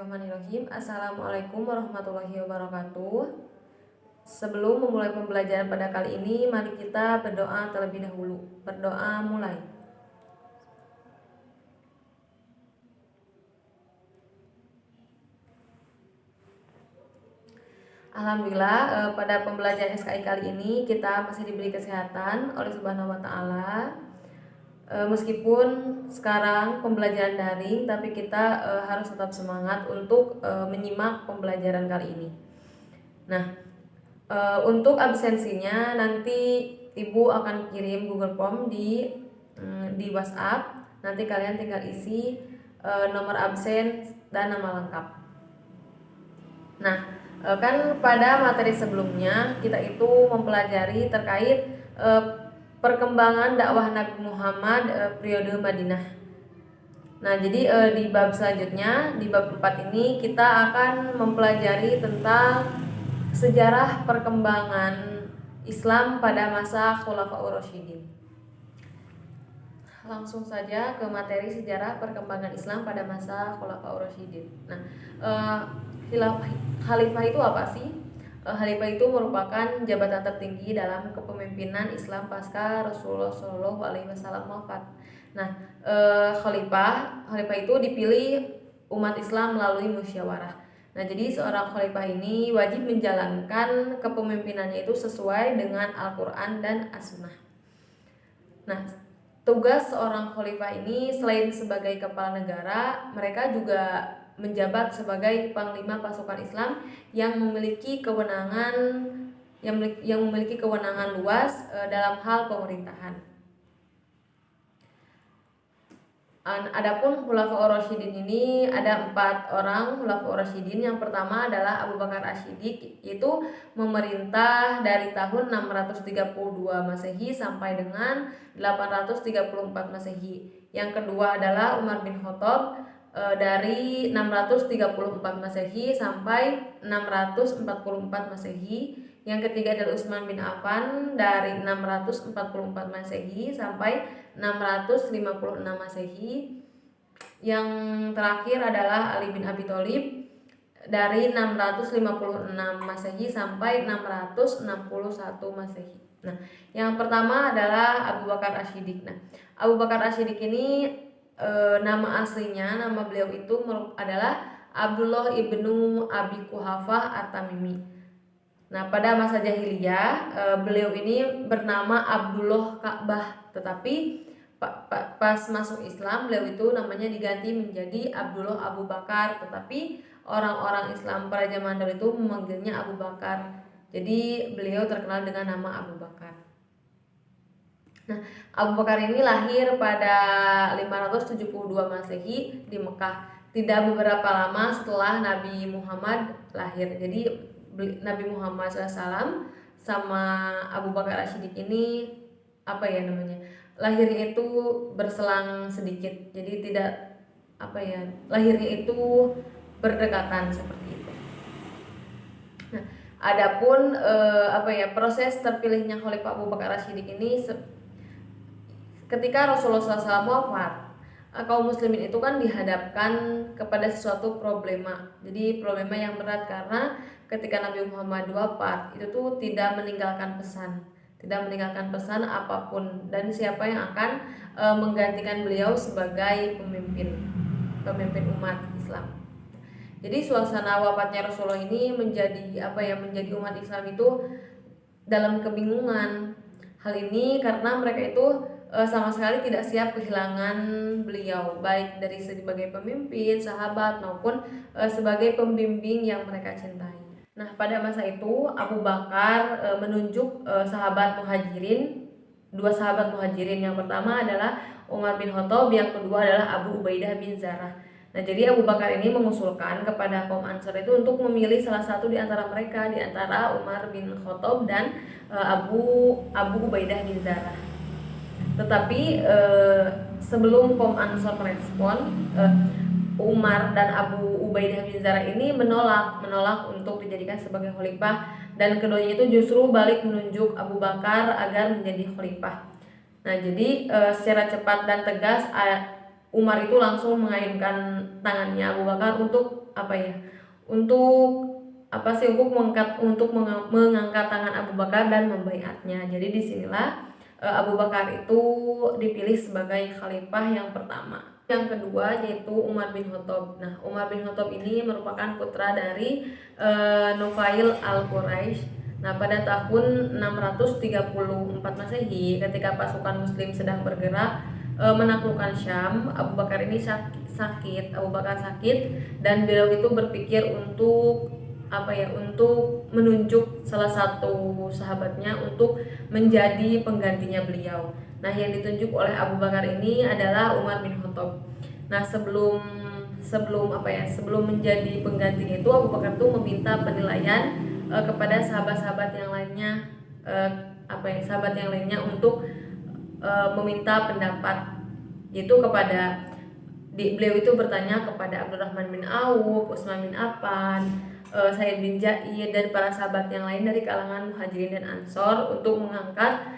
Bismillahirrahmanirrahim. Assalamualaikum warahmatullahi wabarakatuh. Sebelum memulai pembelajaran pada kali ini, mari kita berdoa terlebih dahulu. Berdoa mulai. Alhamdulillah, pada pembelajaran SKI kali ini kita masih diberi kesehatan oleh Subhanahu wa Ta'ala. Meskipun sekarang pembelajaran daring, tapi kita harus tetap semangat untuk menyimak pembelajaran kali ini. Nah, untuk absensinya nanti Ibu akan kirim Google Form di WhatsApp. Nanti kalian tinggal isi nomor absen dan nama lengkap. Nah, kan pada materi sebelumnya kita itu mempelajari terkait perkembangan dakwah Nabi Muhammad periode Madinah. Nah, jadi di bab selanjutnya, di bab 4 ini kita akan mempelajari tentang sejarah perkembangan Islam pada masa Khulafaur Rasyidin. Langsung saja ke materi sejarah perkembangan Islam pada masa Khulafaur Rasyidin. Nah, khalifah itu apa sih? Khalifah itu merupakan jabatan tertinggi dalam kepemimpinan Islam pasca Rasulullah Shallallahu Alaihi Wasallam wafat. Nah, khalifah itu dipilih umat Islam melalui musyawarah. Nah, jadi seorang khalifah ini wajib menjalankan kepemimpinannya itu sesuai dengan Al-Quran dan As-Sunnah. Nah, tugas seorang khalifah ini selain sebagai kepala negara, mereka juga menjabat sebagai panglima pasukan Islam yang memiliki kewenangan luas dalam hal pemerintahan. Adapun Khulafaur Rasyidin ini ada 4 orang Khulafaur Rasyidin. Yang pertama adalah Abu Bakar Asy-Syiddiq, yaitu memerintah dari tahun 632 Masehi sampai dengan 834 Masehi. Yang kedua adalah Umar bin Khattab dari 634 Masehi sampai 644 Masehi. Yang ketiga adalah Utsman bin Affan dari 644 Masehi sampai 656 Masehi. Yang terakhir adalah Ali bin Abi Thalib dari 656 Masehi sampai 661 Masehi. Nah, yang pertama adalah Abu Bakar Asy-Syiddiq. Nah, Abu Bakar Asy-Syiddiq ini nama aslinya, nama beliau itu adalah Abdullah ibnu Abi Quhafah At-Tamimi. Nah, pada masa jahiliyah beliau ini bernama Abdullah Ka'bah, tetapi pas masuk Islam beliau itu namanya diganti menjadi Abdullah Abu Bakar, tetapi orang-orang Islam pada zaman dahulu itu memanggilnya Abu Bakar. Jadi beliau terkenal dengan nama Abu Bakar. Nah, Abu Bakar ini lahir pada 572 Masehi di Mekah. Tidak beberapa lama setelah Nabi Muhammad lahir. Jadi Nabi Muhammad SAW sama Abu Bakar Asy-Syiddiq ini lahirnya itu berselang sedikit. Jadi lahirnya itu berdekatan seperti itu. Nah, adapun proses terpilihnya Khalifah Abu Bakar Asy-Syiddiq ini ketika Rasulullah SAW wafat, kaum muslimin itu kan dihadapkan kepada sesuatu problema. Jadi problema yang berat karena ketika Nabi Muhammad wafat itu tuh tidak meninggalkan pesan apapun, dan siapa yang akan menggantikan beliau sebagai pemimpin umat Islam. Jadi suasana wafatnya Rasulullah ini menjadi umat Islam itu dalam kebingungan. Hal ini karena mereka itu sama sekali tidak siap kehilangan beliau, baik dari sebagai pemimpin, sahabat, maupun sebagai pembimbing yang mereka cintai. Nah, pada masa itu Abu Bakar menunjuk dua sahabat muhajirin. Yang pertama adalah Umar bin Khattab, yang kedua adalah Abu Ubaidah bin Zarrah. Nah, jadi Abu Bakar ini mengusulkan kepada kaum Ansar itu untuk memilih salah satu di antara mereka, di antara Umar bin Khattab dan Abu Ubaidah bin Zarrah. Tetapi sebelum kaum Ansar merespon, Umar dan Abu Ubaidah bin Zarrah ini menolak untuk dijadikan sebagai khalifah, dan keduanya itu justru balik menunjuk Abu Bakar agar menjadi khalifah. Nah, jadi secara cepat dan tegas Umar itu langsung mengayunkan tangannya Abu Bakar untuk apa ya, untuk apa sih, mengangkat tangan Abu Bakar dan membaiatnya. Jadi disinilah Abu Bakar itu dipilih sebagai khalifah yang pertama. Yang kedua yaitu Umar bin Khattab. Nah, Umar bin Khattab ini merupakan putra dari Nufail al-Quraisy. Nah, pada tahun 634 Masehi, ketika pasukan Muslim sedang bergerak menaklukkan Syam, Abu Bakar ini sakit. Abu Bakar sakit dan beliau itu berpikir untuk untuk menunjuk salah satu sahabatnya untuk menjadi penggantinya beliau. Nah, yang ditunjuk oleh Abu Bakar ini adalah Umar bin Khattab. Nah, sebelum menjadi penggantinya itu, Abu Bakar itu meminta penilaian kepada sahabat-sahabat yang lainnya, sahabat yang lainnya untuk meminta pendapat, yaitu beliau itu bertanya kepada Abdurrahman bin Auf, Utsman bin Affan, Sa'id bin Zaid, dan para sahabat yang lain dari kalangan Muhajirin dan Ansor untuk mengangkat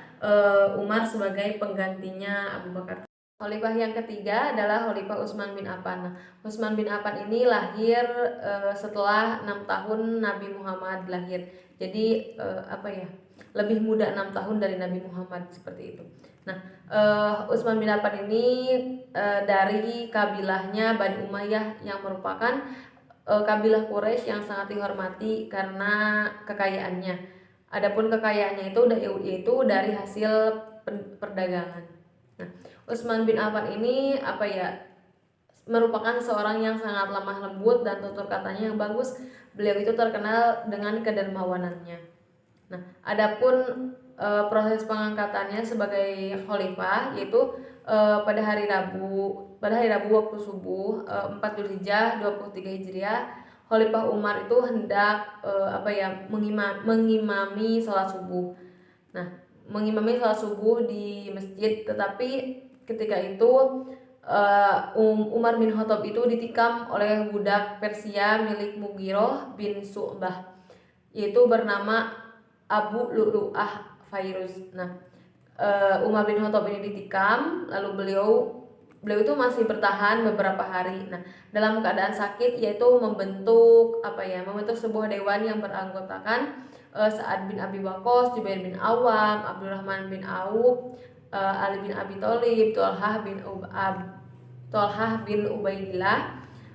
Umar sebagai penggantinya Abu Bakar. Khalifah yang ketiga adalah Khalifah Utsman bin Affan. Nah, Utsman bin Affan ini lahir setelah 6 tahun Nabi Muhammad lahir. Jadi lebih muda 6 tahun dari Nabi Muhammad, seperti itu. Nah, Utsman bin Affan ini dari kabilahnya Bani Umayyah yang merupakan kabilah Quraisy yang sangat dihormati karena kekayaannya. Adapun kekayaannya itu yaitu dari hasil perdagangan. Nah, Utsman bin Affan ini merupakan seorang yang sangat lemah lembut dan tutur katanya yang bagus. Beliau itu terkenal dengan kedermawanannya. Nah, adapun proses pengangkatannya sebagai khalifah yaitu pada hari Rabu waktu subuh 4 Dzulhijjah 23 Hijriah, Khalifah Umar itu hendak mengimami sholat subuh. Nah, mengimami sholat subuh di masjid, tetapi ketika itu Umar bin Khattab itu ditikam oleh budak Persia milik Mughirah bin Syu'bah, yaitu bernama Abu Lu'lu'ah Fairuz. Nah, Umar bin Khattab ini ditikam, lalu beliau itu masih bertahan beberapa hari. Nah, dalam keadaan sakit yaitu membentuk sebuah dewan yang beranggotakan Sa'ad bin Abi Waqqas, Jubair bin Awam, Abdurrahman bin Auf, Ali bin Abi Thalib, Thalhah bin Ubaidillah.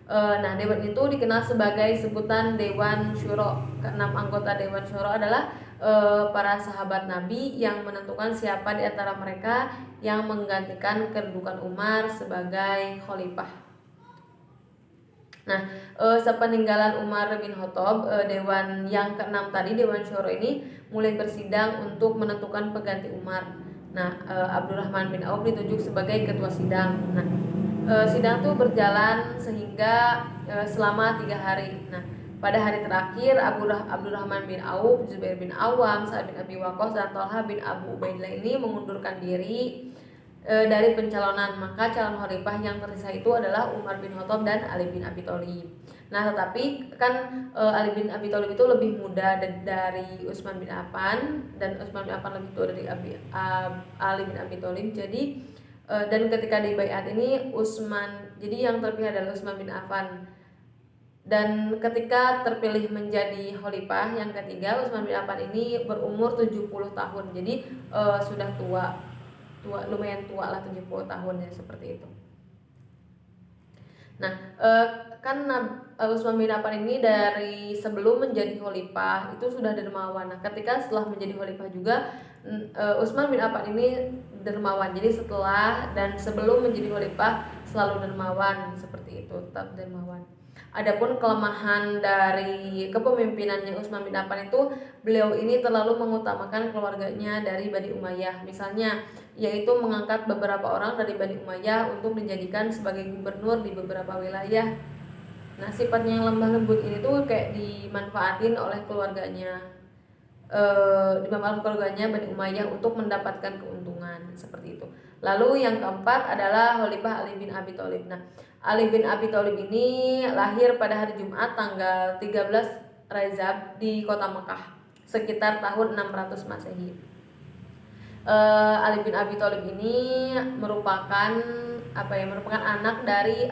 Nah, dewan itu dikenal sebagai sebutan Dewan Syuro. Keenam anggota Dewan Syuro adalah para sahabat Nabi yang menentukan siapa di antara mereka yang menggantikan kedudukan Umar sebagai khalifah. Nah, sepeninggalan Umar bin Khattab, dewan yang keenam tadi, Dewan Syuro ini mulai bersidang untuk menentukan pengganti Umar. Nah, Abdurrahman bin Auf ditunjuk sebagai ketua sidang. Nah, sidang itu berjalan sehingga selama 3 hari. Nah, pada hari terakhir Abdurrahman bin Auf, Zubair bin Awam, Sa'ad bin Abi Waqqas, dan Thalhah bin Abu Ubaidillah ini mengundurkan diri dari pencalonan. Maka calon khalifah yang tersisa itu adalah Umar bin Khattab dan Ali bin Abi Thalib. Nah, tetapi kan Ali bin Abi Thalib itu lebih muda dari Utsman bin Affan, dan Utsman bin Affan lebih tua dari Ali bin Abi Thalib. Jadi dan ketika di baiat ini jadi yang terpilih adalah Utsman bin Affan. Dan ketika terpilih menjadi khalifah yang ketiga, Utsman bin Affan ini berumur 70 tahun. Jadi sudah tua, lumayan tua lah, 70 tahun ya, seperti itu. Nah, kan Utsman bin Affan ini dari sebelum menjadi khalifah itu sudah dermawan. Nah, ketika setelah menjadi khalifah juga Utsman bin Affan ini dermawan. Jadi setelah dan sebelum menjadi khalifah selalu dermawan, seperti itu, tetap dermawan. Adapun kelemahan dari kepemimpinannya Utsman bin Affan itu, beliau ini terlalu mengutamakan keluarganya dari Bani Umayyah. Misalnya, yaitu mengangkat beberapa orang dari Bani Umayyah untuk dijadikan sebagai gubernur di beberapa wilayah. Nah, sifatnya yang lemah lembut ini tuh kayak dimanfaatin oleh keluarganya, Bani Umayyah untuk mendapatkan keuntungan, seperti itu. Lalu yang keempat adalah Khalifah Ali bin Abi Thalib. Nah, Ali bin Abi Thalib ini lahir pada hari Jumat tanggal 13 Rajab di kota Mekah sekitar tahun 600 Masehi. Ali bin Abi Thalib ini merupakan anak dari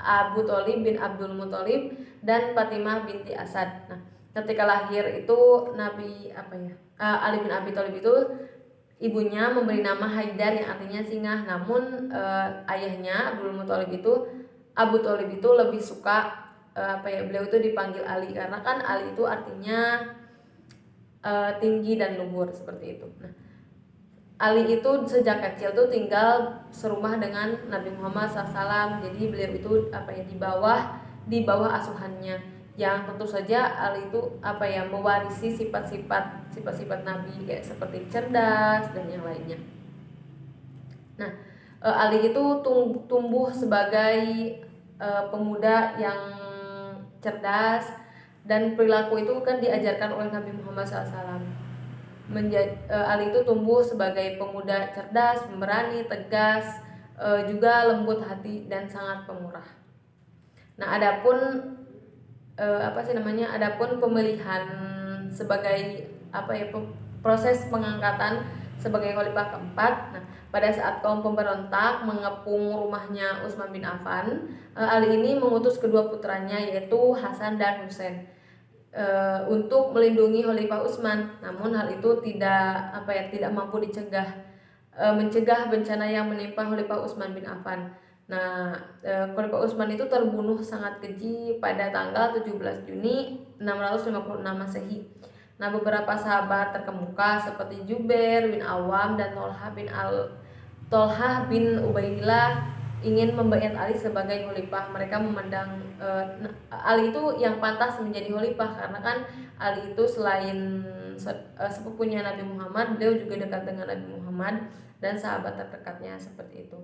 Abu Thalib bin Abdul Muthalib dan Fatimah binti Asad. Nah, ketika lahir itu Ali bin Abi Thalib itu ibunya memberi nama Haidar yang artinya singa. Namun ayahnya Abu Thalib itu lebih suka beliau itu dipanggil Ali karena kan Ali itu artinya tinggi dan luhur seperti itu. Nah, Ali itu sejak kecil tuh tinggal serumah dengan Nabi Muhammad SAW. Jadi beliau itu di bawah asuhannya. Yang tentu saja Ali itu mewarisi sifat-sifat Nabi kayak seperti cerdas dan yang lainnya. Nah, Ali itu tumbuh sebagai pemuda yang cerdas, dan perilaku itu kan diajarkan oleh Nabi Muhammad SAW. Ali itu tumbuh sebagai pemuda cerdas, pemberani, tegas, juga lembut hati dan sangat pemurah. Nah, adapun pemilihan sebagai proses pengangkatan sebagai khalifah keempat. Nah, pada saat kaum pemberontak mengepung rumahnya Utsman bin Affan, Ali ini mengutus kedua putranya yaitu Hasan dan Husain untuk melindungi Khalifah Utsman. Namun hal itu tidak mampu mencegah bencana yang menimpa Khalifah Utsman bin Affan. Nah, Khalifah Utsman itu terbunuh sangat keji pada tanggal 17 Juni 656 Masehi. Nah, beberapa sahabat terkemuka seperti Jubair bin Awam dan Tolhah bin Ubaidillah ingin membaiat Ali sebagai khalifah. Mereka memandang Ali itu yang pantas menjadi khalifah karena kan Ali itu selain sepupunya Nabi Muhammad, beliau juga dekat dengan Nabi Muhammad dan sahabat terdekatnya seperti itu.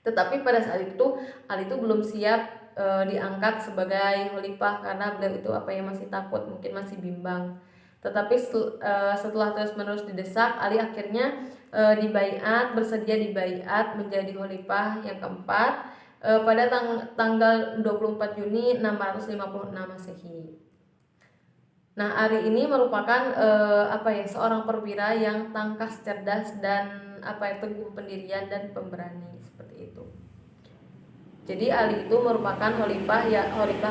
Tetapi pada saat itu Ali itu belum siap diangkat sebagai khalifah karena beliau itu masih takut, mungkin masih bimbang. Tetapi setelah terus-menerus didesak, Ali akhirnya bersedia dibaiat menjadi khalifah yang keempat pada tanggal 24 Juni 656 Masehi. Nah, Ali ini merupakan seorang perwira yang tangkas, cerdas dan teguh pendirian dan pemberani seperti itu. Jadi Ali itu merupakan khalifah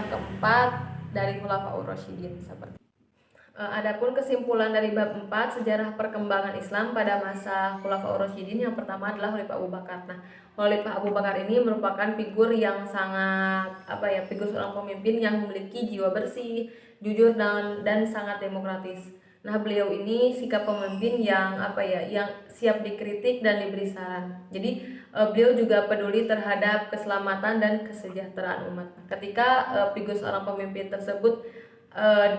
keempat dari Khulafaur Rasyidin seperti. Adapun kesimpulan dari bab 4 sejarah perkembangan Islam pada masa Khulafaur Rasyidin, yang pertama adalah Khalifah Abu Bakar. Nah, Khalifah Abu Bakar ini merupakan figur yang sangat figur seorang pemimpin yang memiliki jiwa bersih, jujur dan sangat demokratis. Nah, beliau ini sikap pemimpin yang siap dikritik dan diberi saran. Jadi beliau juga peduli terhadap keselamatan dan kesejahteraan umat. Ketika figur seorang pemimpin tersebut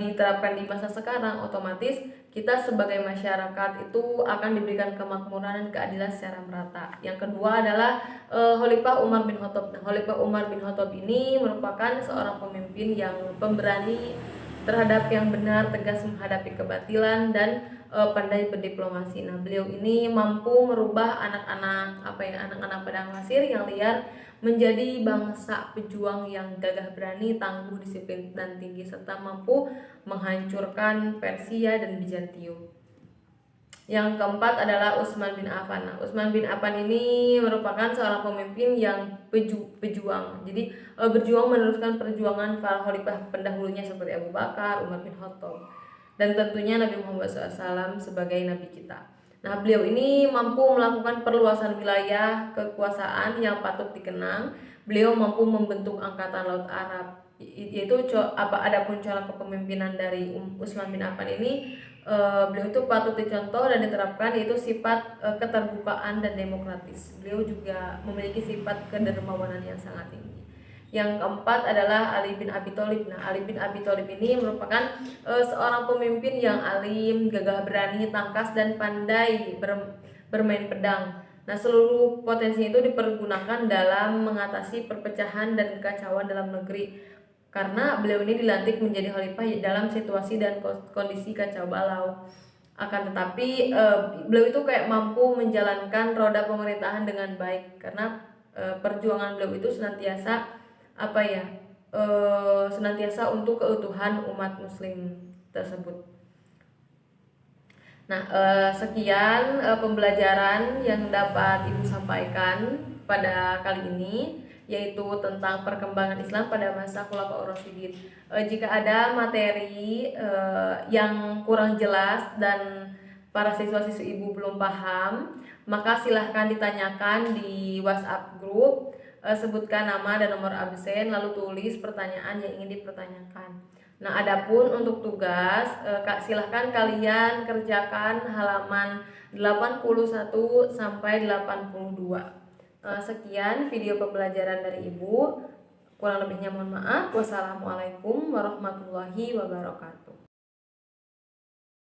diterapkan di masa sekarang, otomatis kita sebagai masyarakat itu akan diberikan kemakmuran dan keadilan secara merata. Yang kedua adalah Khalifah Umar bin Khattab. Nah, Khalifah Umar bin Khattab ini merupakan seorang pemimpin yang pemberani terhadap yang benar, tegas menghadapi kebatilan dan pandai berdiplomasi. Nah, beliau ini mampu merubah anak-anak padang pasir yang liar menjadi bangsa pejuang yang gagah berani, tangguh, disiplin dan tinggi, serta mampu menghancurkan Persia dan Bizantium. Yang keempat adalah Utsman bin Affan. Nah, Utsman bin Affan ini merupakan seorang pemimpin yang pejuang. Jadi berjuang meneruskan perjuangan para khalifah pendahulunya seperti Abu Bakar, Umar bin Khattab, dan tentunya Nabi Muhammad SAW sebagai nabi kita. Nah, beliau ini mampu melakukan perluasan wilayah kekuasaan yang patut dikenang. Beliau mampu membentuk angkatan laut Arab. Adapun cara kepemimpinan dari Utsman bin Affan ini, beliau itu patut dicontoh dan diterapkan, yaitu sifat keterbukaan dan demokratis. Beliau juga memiliki sifat kedermawanan yang sangat tinggi. Yang keempat adalah Ali bin Abi Thalib. Nah, Ali bin Abi Thalib ini merupakan seorang pemimpin yang alim, gagah berani, tangkas dan pandai bermain pedang. Nah, seluruh potensi itu dipergunakan dalam mengatasi perpecahan dan kekacauan dalam negeri. Karena beliau ini dilantik menjadi khalifah dalam situasi dan kondisi kacau balau. Akan tetapi beliau itu mampu menjalankan roda pemerintahan dengan baik karena perjuangan beliau itu senantiasa untuk keutuhan umat muslim tersebut. Nah, sekian pembelajaran yang dapat Ibu sampaikan pada kali ini, yaitu tentang perkembangan Islam pada masa Khulafaur Rasyidin. Jika ada materi yang kurang jelas dan para siswa-siswi Ibu belum paham, maka silahkan ditanyakan di WhatsApp grup, sebutkan nama dan nomor absen, lalu tulis pertanyaan yang ingin dipertanyakan. Nah, adapun untuk tugas, silahkan kalian kerjakan halaman 81 sampai 82. Sekian video pembelajaran dari Ibu. Kurang lebihnya mohon maaf. Wassalamualaikum warahmatullahi wabarakatuh.